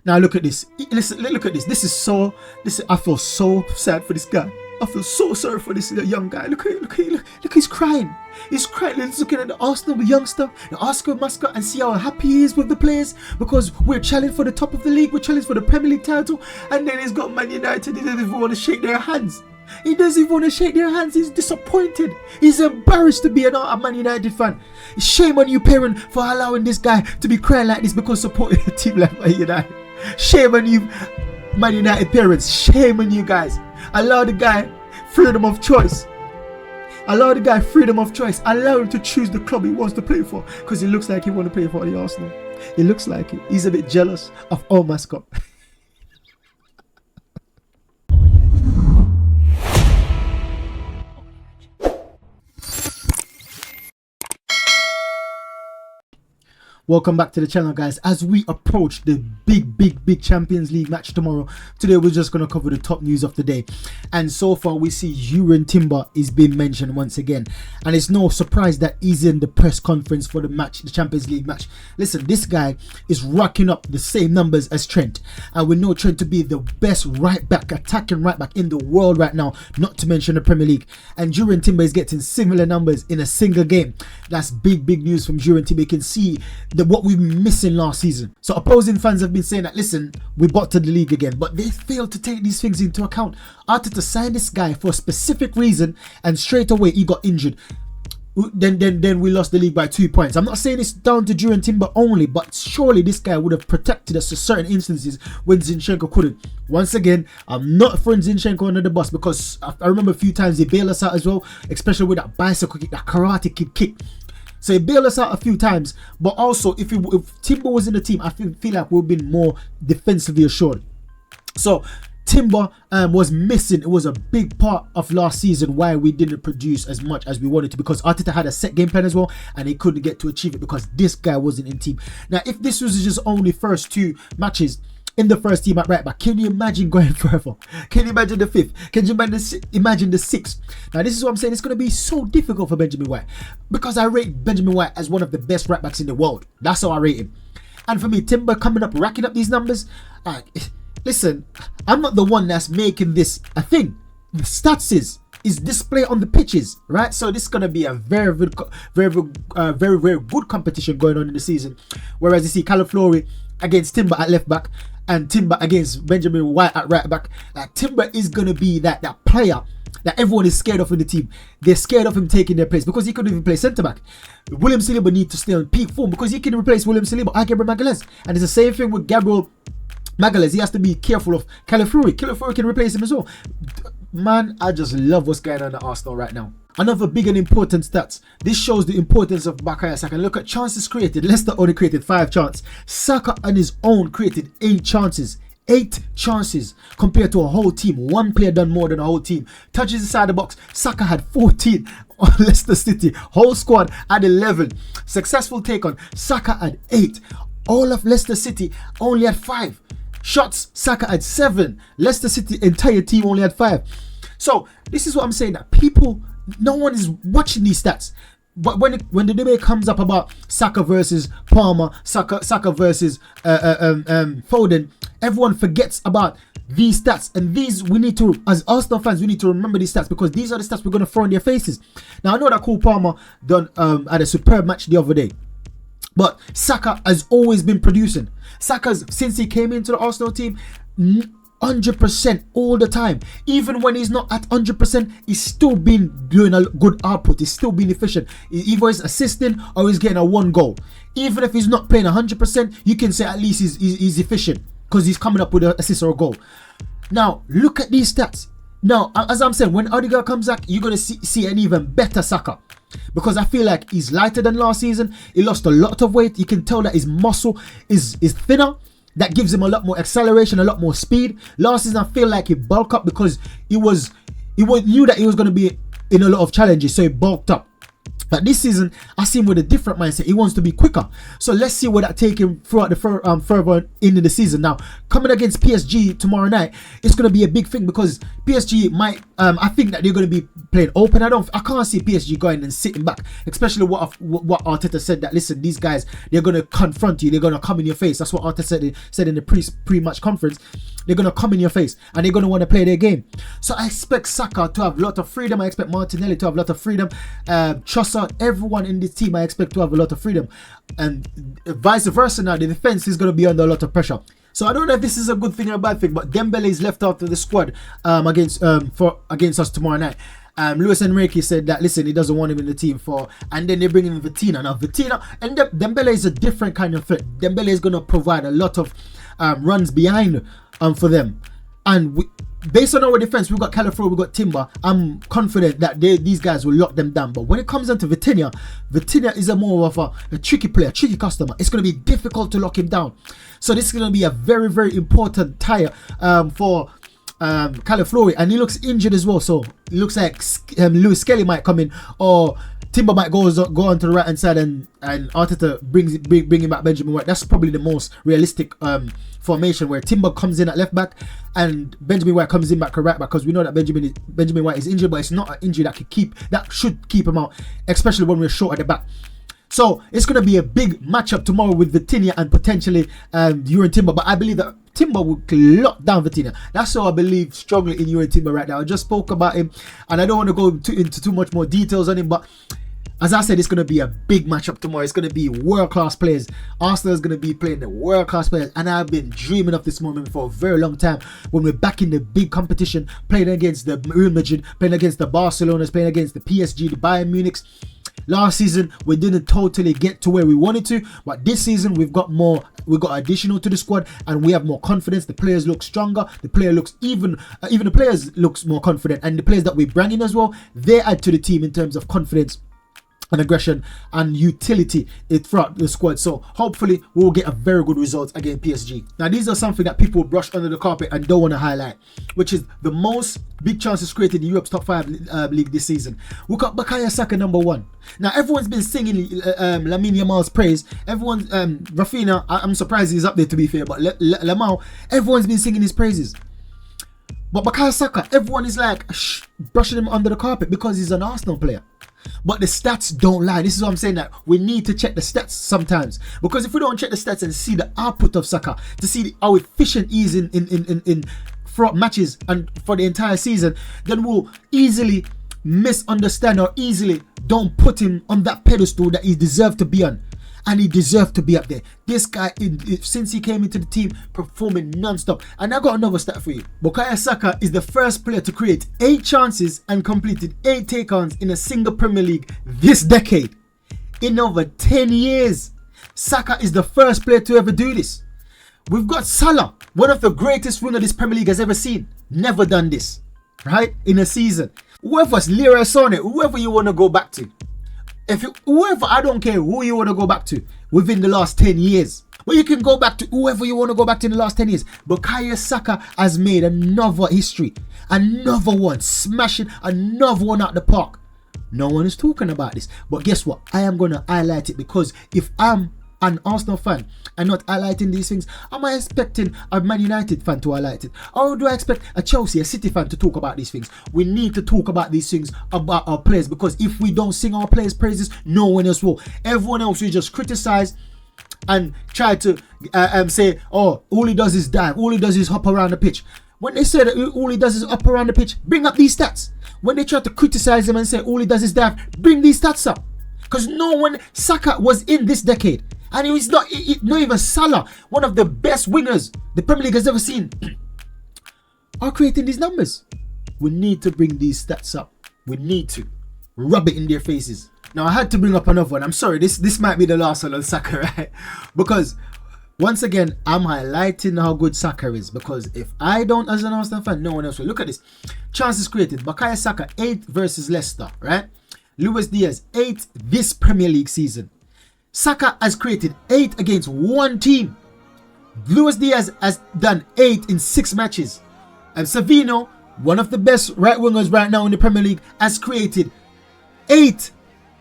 Now look at this. Listen, look at this. I feel so sad for this guy. I feel so sorry for this young guy. Look, he's crying. He's crying. He's looking at the Arsenal youngster, the Oscar mascot, and see how happy he is with the players because we're challenging for the top of the league. We're challenging for the Premier League title, and then he's got Man United. He doesn't even want to shake their hands. He doesn't even want to shake their hands. He's disappointed. He's embarrassed to be a Man United fan. Shame on you, parent, for allowing this guy to be crying like this because supporting a team like Man United. Shame on you, Man United parents. Shame on you guys. Allow the guy freedom of choice. Allow him to choose the club he wants to play for because it looks like he wants to play for the Arsenal. It looks like it. He's a bit jealous of our mascot. Welcome back to the channel, guys. As we approach the big Champions League match tomorrow, today we're just going to cover the top news of the day. And so far we see Jurrien Timber is being mentioned once again, and it's no surprise that he's in the press conference for the match, the Champions League match. Listen, this guy is racking up the same numbers as Trent, and we know Trent to be the best right back, attacking right back in the world right now, not to mention the Premier League. And Jurrien Timber is getting similar numbers in a single game. That's big news from Jurrien Timber. You can see what we've been missing last season. So opposing fans have been saying that, listen, we bottled the league again, but they failed to take these things into account. Arteta signed this guy for a specific reason, and straight away he got injured. Then we lost the league by 2 points. I'm not saying it's down to Jurrien Timber only, but surely this guy would have protected us in certain instances when Zinchenko couldn't. Once again, I'm not throwing Zinchenko under the bus because I remember a few times he bailed us out as well, especially with that bicycle kick, that karate kick. So he bailed us out a few times, but also if Timber was in the team, I feel like we've been more defensively assured. So Timber was missing. It was a big part of last season why we didn't produce as much as we wanted to, because Arteta had a set game plan as well, and he couldn't get to achieve it because this guy wasn't in team. Now, if this was just only first 2 matches in the first team at right back, can you imagine going further? Can you imagine the 5th? Can you imagine the 6th? Now, this is what I'm saying. It's going to be so difficult for Benjamin White because I rate Benjamin White as one of the best right backs in the world. That's how I rate him. And for me, Timber coming up, racking up these numbers, listen, I'm not the one that's making this a thing. The stats is display on the pitches, right? So this is going to be a very good competition going on in the season. Whereas you see Callum Fleury against Timber at left back, and Timber against Benjamin White at right back. Like, Timber is going to be that player that everyone is scared of in the team. They're scared of him taking their place because he couldn't even play centre back. William Saliba needs to stay on peak form because he can replace William Saliba or Gabriel Magalhaes. And it's the same thing with Gabriel Magalhaes. He has to be careful of Callum Fleury. Callum Fleury can replace him as well. Man, I just love what's going on at Arsenal right now. Another big and important stats. This shows the importance of Bukayo Saka. Look at chances created. Leicester only created 5 chances. Saka on his own created 8 chances. 8 chances compared to a whole team. One player done more than a whole team. Touches inside the box. Saka had 14 on Leicester City. Whole squad had 11. Successful take on. Saka had 8. All of Leicester City only had 5. Shots, Saka had 7. Leicester City entire team only had 5. So this is what I'm saying, that no one is watching these stats. But when the debate comes up about Saka versus Palmer, Saka versus Foden, everyone forgets about these stats. And these, we need to, as Arsenal fans, we need to remember these stats because these are the stats we're going to throw in their faces. Now, I know that Cole Palmer done had a superb match the other day, but Saka has always been producing. Saka's, since he came into the Arsenal team, 100% all the time. Even when he's not at 100%, he's still been doing a good output. He's still being efficient. Either he's assisting or he's getting a 1 goal. Even if he's not playing 100%, you can say at least he's efficient because he's coming up with an assist or a goal. Now, look at these stats. Now, as I'm saying, when Odegaard comes back, you're going to see an even better Saka. Because I feel like he's lighter than last season. He lost a lot of weight. You can tell that his muscle is thinner. That gives him a lot more acceleration, a lot more speed. Last season, I feel like he bulked up because he knew that he was going to be in a lot of challenges, so he bulked up. But this season, I see him with a different mindset. He wants to be quicker. So let's see where that take him throughout the further into the season. Now, coming against PSG tomorrow night, it's going to be a big thing because PSG might. I think that they're going to be playing open. I can't see PSG going and sitting back, especially what Arteta said, that listen, these guys, they're going to confront you. They're going to come in your face. That's what Arteta said in the pre-match conference. They're going to come in your face and they're going to want to play their game. So I expect Saka to have a lot of freedom. I expect Martinelli to have a lot of freedom. Trossard, everyone in this team, I expect to have a lot of freedom. And vice versa now, the defense is going to be under a lot of pressure. So I don't know if this is a good thing or a bad thing, but Dembele is left out of the squad against us tomorrow night. Luis Enrique said that, listen, he doesn't want him in the team and then they bring in Vitina. Now Vitina and Dembele is a different kind of threat. Dembele is going to provide a lot of runs behind for them, and based on our defense, we've got Calafro, we've got Timber. I'm confident that these guys will lock them down. But when it comes down to Vitina is a more of a tricky player, tricky customer. It's going to be difficult to lock him down. So this is going to be a very, very important tire for Calaflori, and he looks injured as well. So it looks like Lewis Skelly might come in, or Timber might go on to the right hand side, and Arteta bring him back Benjamin White. That's probably the most realistic formation, where Timber comes in at left back and Benjamin White comes in back at right back, because we know that Benjamin White is injured, but it's not an injury that should keep him out, especially when we're short at the back. So it's going to be a big matchup tomorrow with Vitinha and potentially Youri Timber, but I believe that Timber will lock down Vitinha. That's how I believe strongly in Youri Timber right now. I just spoke about him and I don't want to go into too much more details on him, but as I said, it's going to be a big matchup tomorrow. It's going to be world-class players. Arsenal is going to be playing the world-class players, and I've been dreaming of this moment for a very long time, when we're back in the big competition, playing against the Real Madrid, playing against the Barcelonas, playing against the PSG, the Bayern Munichs. Last season, we didn't totally get to where we wanted to, but this season, we've got additional to the squad, and we have more confidence. The players look stronger. The player looks even the players looks more confident, and the players that we bring in as well, they add to the team in terms of confidence and aggression and utility throughout the squad. So hopefully we'll get a very good result against PSG. Now these are something that people brush under the carpet and don't want to highlight, which is the most big chances created in Europe's top 5 league this season. We got Bukayo Saka number 1. Now everyone's been singing Lamine Yamal's praise. Everyone's Rafinha, I'm surprised he's up there, to be fair, but Lamau, everyone's been singing his praises. But Bukayo Saka, everyone is like brushing him under the carpet because he's an Arsenal player. But the stats don't lie. This is what I'm saying, that we need to check the stats sometimes, because if we don't check the stats and see the output of Saka, to see how efficient he is in front matches and for the entire season, then we'll easily misunderstand or easily don't put him on that pedestal that he deserved to be on. And he deserved to be up there. This guy, since he came into the team, performing non-stop. And I got another stat for you. Bukayo Saka is the first player to create 8 chances and completed 8 take-ons in a single Premier League this decade. In over 10 years, Saka is the first player to ever do this. We've got Salah, one of the greatest wingers this Premier League has ever seen. Never done this, right? In a season. Whoever's Leroy Sané, whoever you want to go back to. Whoever, I don't care who you want to go back to within the last 10 years. But you can go back to whoever you want to go back to in the last 10 years. Bukayo Saka has made another history. Another one. Smashing another one out the park. No one is talking about this. But guess what? I am going to highlight it, because if I'm an Arsenal fan and not highlighting these things, am I expecting a Man United fan to highlight it? Or do I expect a Chelsea, a City fan to talk about these things? We need to talk about these things about our players, because if we don't sing our players' praises, no one else will. Everyone else will just criticize and try to say, oh, all he does is dive, all he does is hop around the pitch. When they say that all he does is hop around the pitch, bring up these stats. When they try to criticize him and say all he does is dive, bring these stats up. Because no one, Saka was in this decade. And he's not even Salah, one of the best wingers the Premier League has ever seen, are creating these numbers. We need to bring these stats up. We need to rub it in their faces. Now I had to bring up another one. I'm sorry, this might be the last one on Saka, right? Because once again, I'm highlighting how good Saka is, because if I don't, as an Arsenal fan, no one else will. Look at this. Chances created. Bukayo Saka, 8 versus Leicester, right? Luis Diaz, 8 this Premier League season. Saka has created 8 against one team. Luis Diaz has done 8 in 6 matches. And Savino, one of the best right wingers right now in the Premier League, has created 8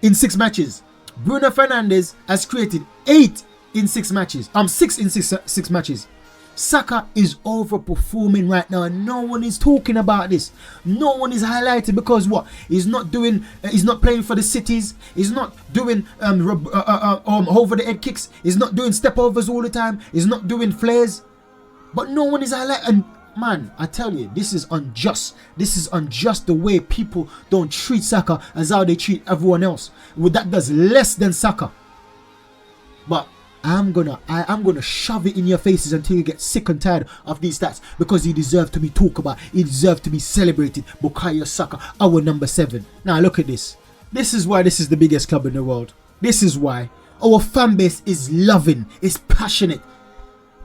in 6 matches. Bruno Fernandes has created 8 in 6 matches. 6 in 6 matches. Saka is overperforming right now, and no one is talking about this. No one is highlighting because what? He's not playing for the cities. He's not doing over the head kicks. He's not doing step overs all the time. He's not doing flares. But no one is highlighting. And man, I tell you, this is unjust. This is unjust the way people don't treat Saka as how they treat everyone else. Well, that does less than Saka. But I'm gonna shove it in your faces until you get sick and tired of these stats, because he deserves to be talked about. He deserves to be celebrated. Bukayo Saka, our number 7. Now look at this. This is why this is the biggest club in the world. This is why our fan base is loving, is passionate,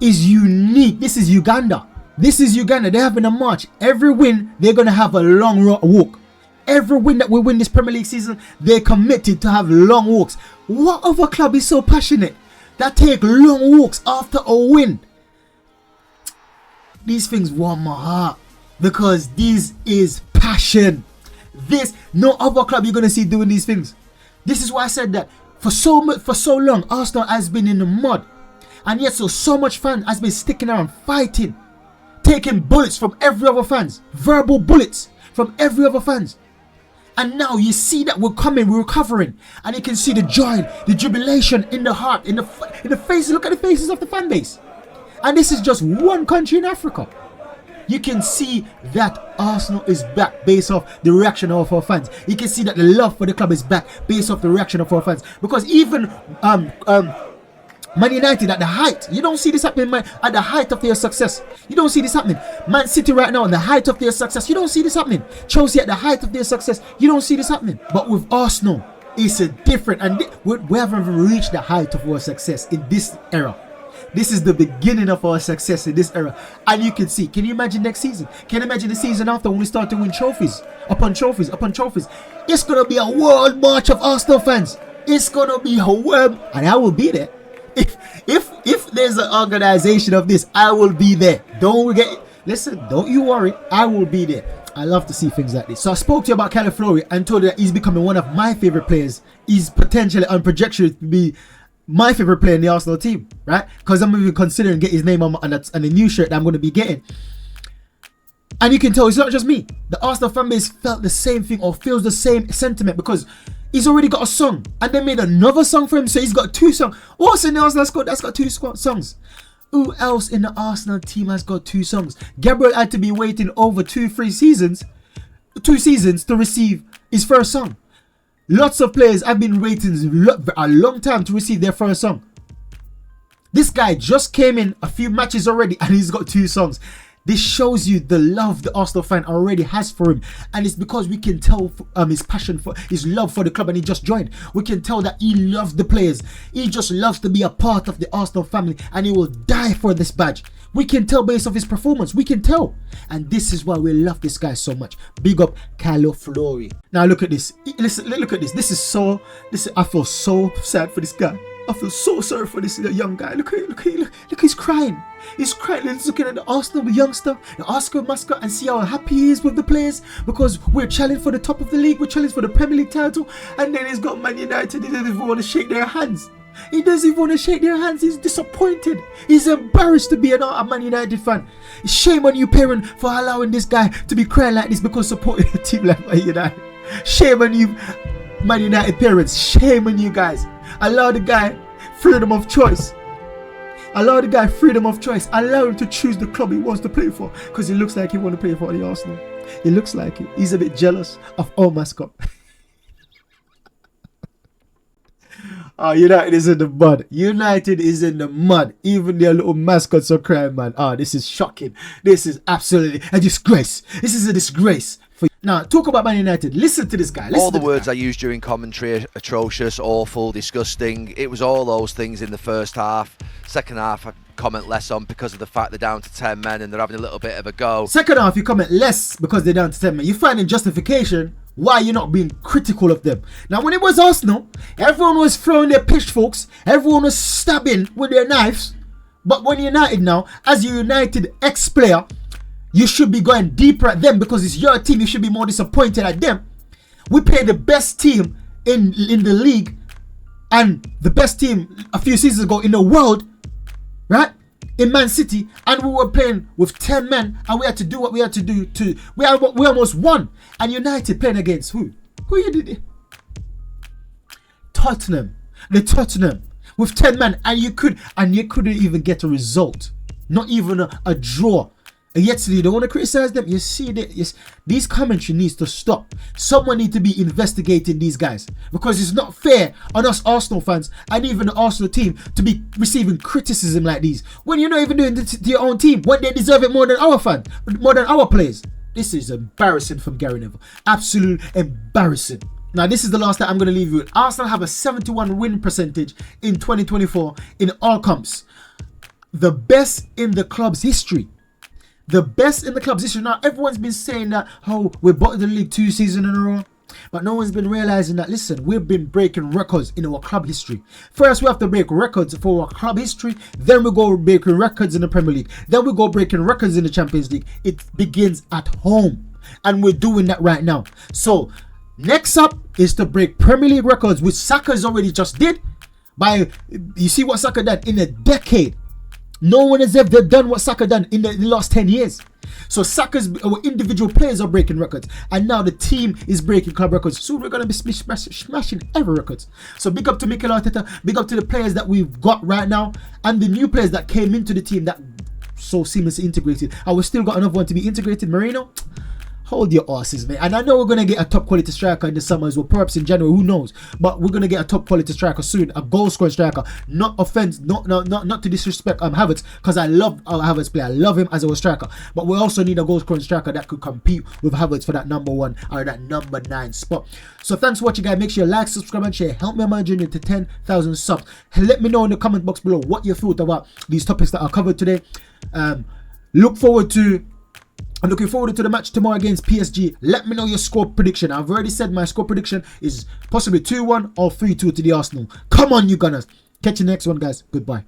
is unique. This is Uganda. This is Uganda. They're having a march. Every win, they're gonna have a long walk. Every win that we win this Premier League season, they're committed to have long walks. What other club is so passionate that take long walks after a win? These things warm my heart, because this is passion. No other club you're gonna see doing these things. This is why I said that for so long Arsenal has been in the mud, and yet so much fan has been sticking around, fighting, taking bullets from every other fans, verbal bullets from every other fans. And now you see that we're recovering, and you can see the joy, the jubilation in the heart, in the faces. Look at the faces of the fan base. And this is just one country in Africa. You can see that Arsenal is back based off the reaction of our fans. You can see that the love for the club is back based off the reaction of our fans. Because even Man United at the height, you don't see this happening at the height of their success. You don't see this happening. Man City right now at the height of their success, you don't see this happening. Chelsea at the height of their success, you don't see this happening. But with Arsenal, it's a different, and we haven't even reached the height of our success in this era. This is the beginning of our success in this era. And you can see, can you imagine next season? Can you imagine the season after, when we start to win trophies upon trophies upon trophies? It's going to be a world march of Arsenal fans. It's going to be a world, and I will be there. If there's an organization of this, I will be there. Listen, don't you worry, I will be there. I love to see things like this. So I spoke to you about Calaflori and told you that he's becoming one of my favorite players. He's potentially on projection to be my favorite player in the Arsenal team, right? Because I'm even considering getting his name on the new shirt that I'm going to be getting. And you can tell it's not just me. The Arsenal fan base felt the same thing, or feels the same sentiment, because he's already got a song, and they made another song for him, so he's got 2 songs. What's in the Arsenal squad that's got 2 songs? Who else in the Arsenal team has got 2 songs? Gabriel had to be waiting over 2 seasons to receive his first song. Lots of players have been waiting a long time to receive their first song. This guy just came in a few matches already, and he's got 2 songs. This shows you the love the Arsenal fan already has for him, and it's because we can tell his passion for his love for the club, and he just joined. We can tell that he loves the players. He just loves to be a part of the Arsenal family, and he will die for this badge. We can tell based off his performance. We can tell, and this is why we love this guy so much. Big up Calaflori. Now look at this. Listen, look at this. I feel so sad for this guy. I feel so sorry for this young guy. Look, he's crying. He's crying. He's looking at the Arsenal youngster, the Arsenal mascot, and see how happy he is with the players, because we're challenging for the top of the league. We're challenging for the Premier League title, and then he's got Man United. He doesn't even want to shake their hands. He's disappointed. He's embarrassed to be a Man United fan. Shame on you, parent, for allowing this guy to be crying like this because supporting a team like Man United. Shame on you, Man United parents. Shame on you guys. Allow the guy freedom of choice. Allow him to choose the club he wants to play for, because he looks like he wants to play for the Arsenal. He looks like it. He's a bit jealous of our mascot. United is in the mud. Even their little mascots are crying, man. This is shocking. This is absolutely a disgrace. This is a disgrace. Now, talk about Man United. Listen to this guy. All the words I used during commentary: atrocious, awful, disgusting. It was all those things in the first half. Second half, I comment less on because of the fact they're down to 10 men and they're having a little bit of a go. Second half, you comment less because they're down to 10 men. You find in justification why you're not being critical of them. Now, when it was Arsenal, everyone was throwing their pitchforks. Everyone was stabbing with their knives. But when United now, as a United ex-player, you should be going deeper at them because it's your team. You should be more disappointed at them. We play the best team in the league and the best team a few seasons ago in the world, right? In Man City, and we were playing with 10 men, and we had to do what we had to do we almost won. And United playing against who? Who you did it? Tottenham. The Tottenham with 10 men, and you couldn't even get a result. Not even a draw. And yet you don't want to criticize them. You see that these commentary needs to stop. Someone needs to be investigating these guys, because it's not fair on us Arsenal fans and even the Arsenal team to be receiving criticism like these when you're not even doing it to your own team, when they deserve it more than our fans, more than our players. This is embarrassing from Gary Neville. Absolute embarrassing. Now, this is the last that I'm going to leave you with. Arsenal have a 71 win percentage in 2024 in all comps. The best in the club's history. The best in the club's history. Now, everyone's been saying that, oh, we're bottom of the league 2 seasons in a row. But no one's been realizing that, listen, we've been breaking records in our club history. First, we have to break records for our club history. Then we go breaking records in the Premier League. Then we go breaking records in the Champions League. It begins at home. And we're doing that right now. So, next up is to break Premier League records, which Saka's already just did. You see what Saka done in a decade. No one has ever done what Saka done in the last 10 years. So our individual players are breaking records, and now the team is breaking club records. Soon we're going to be smashing every records. So big up to Mikel Arteta, big up to the players that we've got right now, and the new players that came into the team that so seamlessly integrated. And we've still got another one to be integrated, Marino. Hold your asses, mate. And I know we're going to get a top quality striker in the summer as well. Perhaps in January, who knows. But we're going to get a top quality striker soon. A goal scoring striker. Not to disrespect Havertz, because I love our Havertz player. I love him as a striker. But we also need a goal scoring striker that could compete with Havertz for that number 1 or that number 9 spot. So thanks for watching, guys. Make sure you like, subscribe, and share. Help me on my journey to 10,000 subs. Let me know in the comment box below what you thought about these topics that I covered today. I'm looking forward to the match tomorrow against PSG. Let me know your score prediction. I've already said my score prediction is possibly 2-1 or 3-2 to the Arsenal. Come on, you Gunners. Catch you next one, guys. Goodbye.